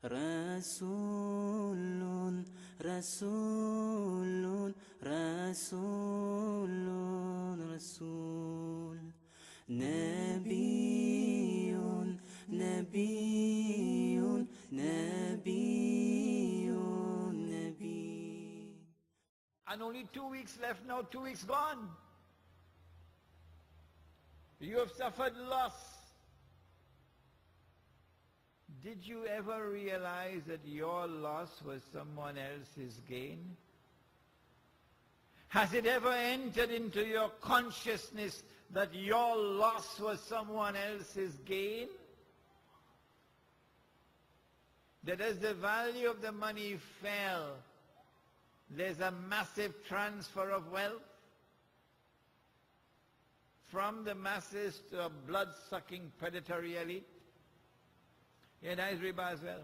رسول رسول رسول رسول نبي نبي نبي نبي. And only 2 weeks left now, 2 weeks gone. You have suffered loss. Did you ever realize that your loss was someone else's gain? Has it ever entered into your consciousness that your loss was someone else's gain? That as the value of the money fell, there's a massive transfer of wealth from the masses to a blood-sucking predatory elite. Yeah, that is riba as well.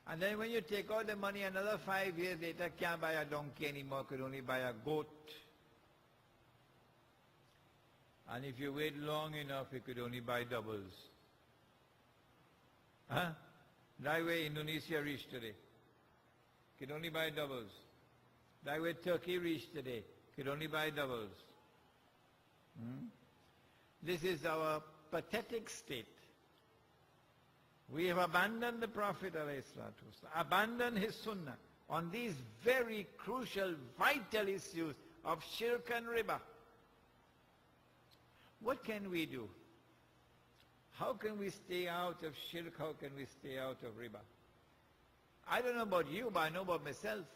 And then when you take out the money, another 5 years later, can't buy a donkey anymore, could only buy a goat. And if you wait long enough, you could only buy doubles. Huh? That way Indonesia reached today. Could only buy doubles. That way Turkey reached today. Could only buy doubles. This is our pathetic state. We have abandoned the Prophet ﷺ, abandoned his sunnah on these very crucial, vital issues of shirk and riba. What can we do? How can we stay out of shirk? How can we stay out of riba? I don't know about you, but I know about myself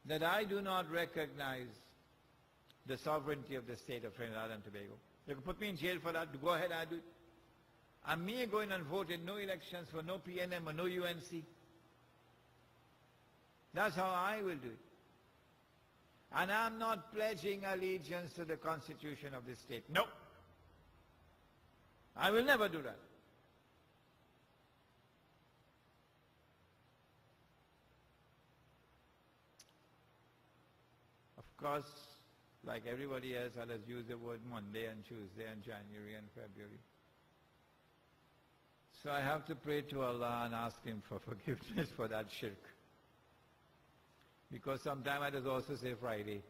that I do not recognize the sovereignty of the state of Trinidad and Tobago. You can put me in jail for that. Go ahead, I do it. And me going and voting no elections for no PNM or no UNC. That's how I will do it. And I'm not pledging allegiance to the constitution of this state. No. I will never do that. Of course, like everybody else, I'll just use the word Monday and Tuesday and January and February. So I have to pray to Allah and ask Him for forgiveness for that shirk. Because sometimes I just also say Friday,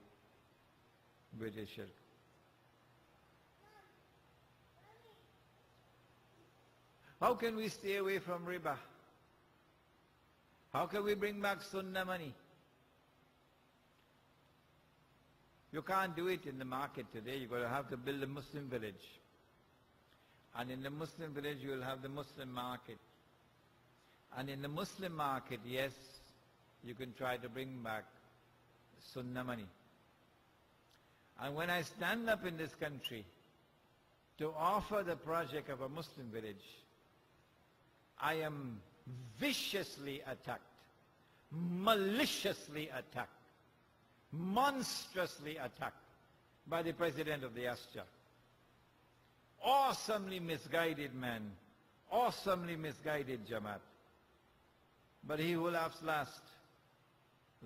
which is shirk. How can we stay away from riba? How can we bring back sunnah money? You can't do it in the market today. You're going to have to build a Muslim village. And in the Muslim village, you will have the Muslim market. And in the Muslim market, yes, you can try to bring back sunnah money. And when I stand up in this country to offer the project of a Muslim village, I am viciously attacked, maliciously attacked, monstrously attacked by the president of the Asja. Awesomely misguided man, awesomely misguided Jamaat. But he who laughs last,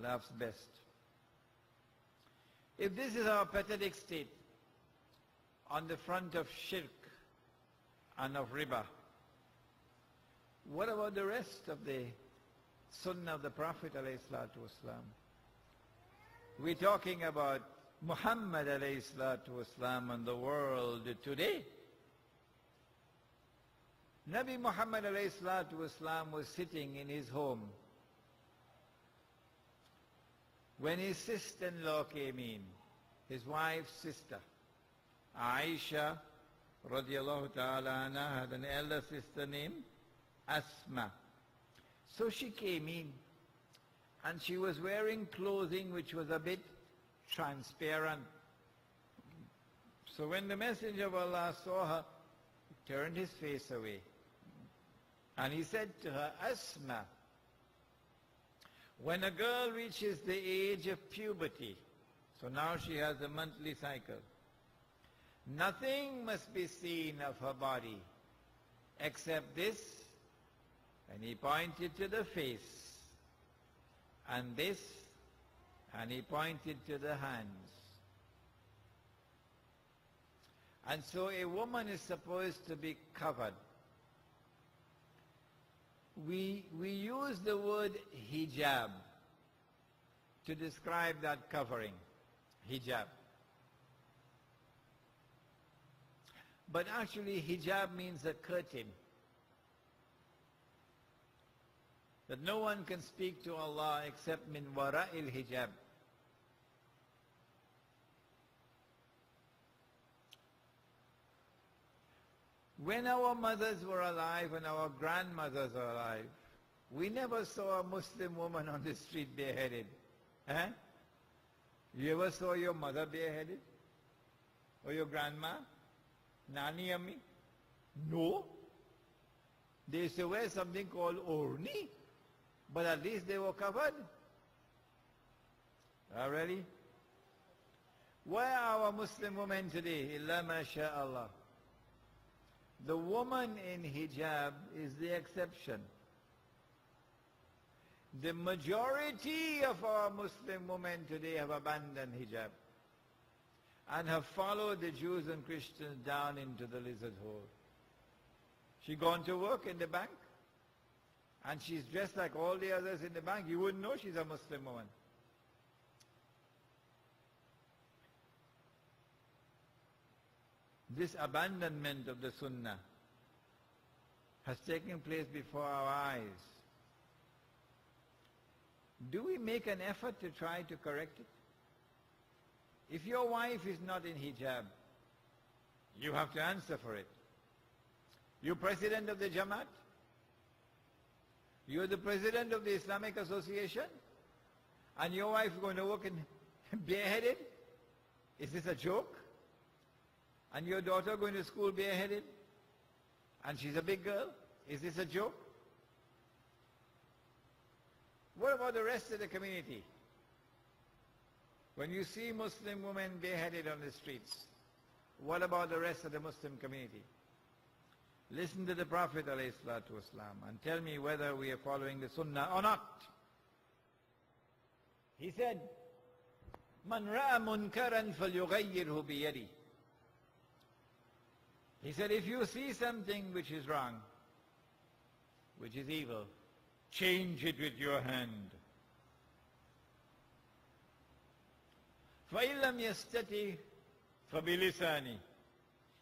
laughs best. If this is our pathetic state on the front of shirk and of riba, what about the rest of the sunnah of the Prophet ﷺ? We're talking about Muhammad ﷺ and the world today. Nabi Muhammad ﷺ was sitting in his home when his sister-in-law came in, his wife's sister. Aisha radiallahu ta'ala anha had an elder sister named Asma. So she came in and she was wearing clothing which was a bit transparent. So when the Messenger of Allah saw her, he turned his face away. And he said to her, Asma, when a girl reaches the age of puberty, so now she has a monthly cycle, nothing must be seen of her body except this, and he pointed to the face, and this, and he pointed to the hands. And so a woman is supposed to be covered. we use the word hijab to describe that covering, hijab. But actually hijab means a curtain. That no one can speak to Allah except min wara'il hijab. When our mothers were alive and our grandmothers were alive, we never saw a Muslim woman on the street bareheaded. Eh? You ever saw your mother bareheaded? Or your grandma? Nani Ammi? No. They used to wear something called orni, but at least they were covered. Already? Where are our Muslim women today? Illa masha'Allah. The woman in hijab is the exception. The majority of our Muslim women today have abandoned hijab and have followed the Jews and Christians down into the lizard hole. She gone to work in the bank and she's dressed like all the others in the bank. You wouldn't know she's a Muslim woman. This abandonment of the Sunnah has taken place before our eyes. Do we make an effort to try to correct it? If your wife is not in hijab, you have to answer for it. You're president of the Jamaat? You're the president of the Islamic Association? And your wife is going to work in bareheaded? Is this a joke? And your daughter going to school bareheaded? And she's a big girl? Is this a joke? What about the rest of the community? When you see Muslim women bareheaded on the streets, what about the rest of the Muslim community? Listen to the Prophet ﷺ and tell me whether we are following the Sunnah or not. He said, "Man ra'a munkaran falyughayyirhu biyadi." He said, if you see something which is wrong, which is evil, change it with your hand. فَإِن لَمْ يَسْتَطِعْ فَبِلِسَانِهِ.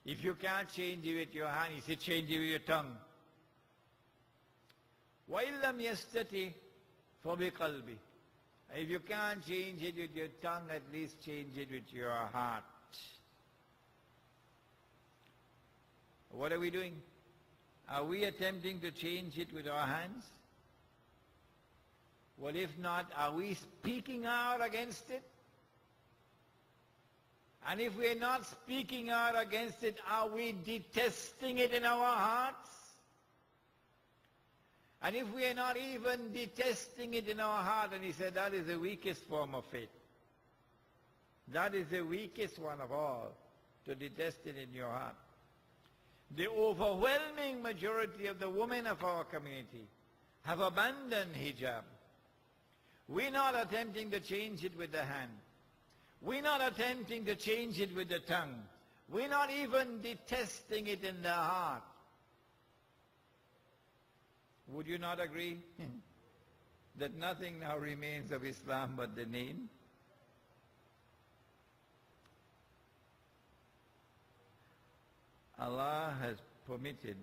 If you can't change it with your hand, he said, change it with your tongue. وَإِن لَمْ يَسْتَطِعْ فَبِقَلْبِهِ. If you can't change it with your tongue, at least change it with your heart. What are we doing? Are we attempting to change it with our hands? Well, if not, are we speaking out against it? And if we're not speaking out against it, are we detesting it in our hearts? And if we are not even detesting it in our heart, and he said that is the weakest form of faith. That is the weakest one of all, to detest it in your heart. The overwhelming majority of the women of our community have abandoned hijab. We're not attempting to change it with the hand. We're not attempting to change it with the tongue. We're not even detesting it in the heart. Would you not agree that nothing now remains of Islam but the name? Allah has permitted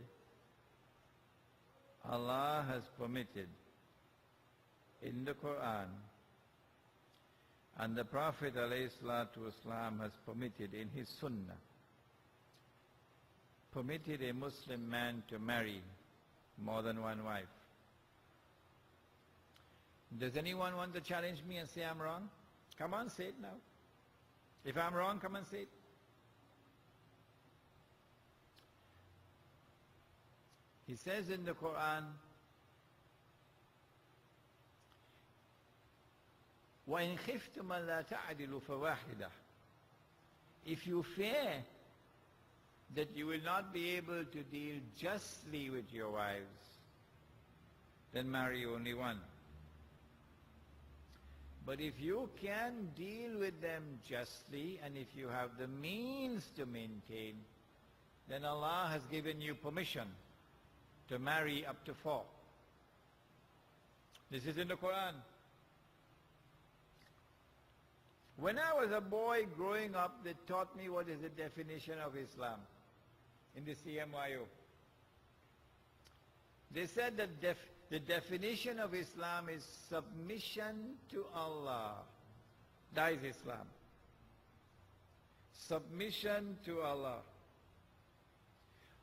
in the Quran, and the Prophet ﷺ has permitted in his Sunnah, permitted a Muslim man to marry more than one wife. Does anyone want to challenge me and say I'm wrong? Come on, say it now. If I'm wrong, come and say it. He says in the Quran, وَإِنْ خِفْتُمْ أَلَّا تَعْدِلُوا فَوَاحِدَةً. If you fear that you will not be able to deal justly with your wives, then marry only one. But if you can deal with them justly, and if you have the means to maintain, then Allah has given you permission to marry up to 4. This is in the Quran. When I was a boy growing up, they taught me what is the definition of Islam in the CMYO. They said that the definition of Islam is submission to Allah. That is Islam. Submission to Allah.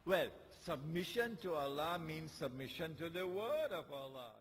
Well, submission to Allah means submission to the word of Allah.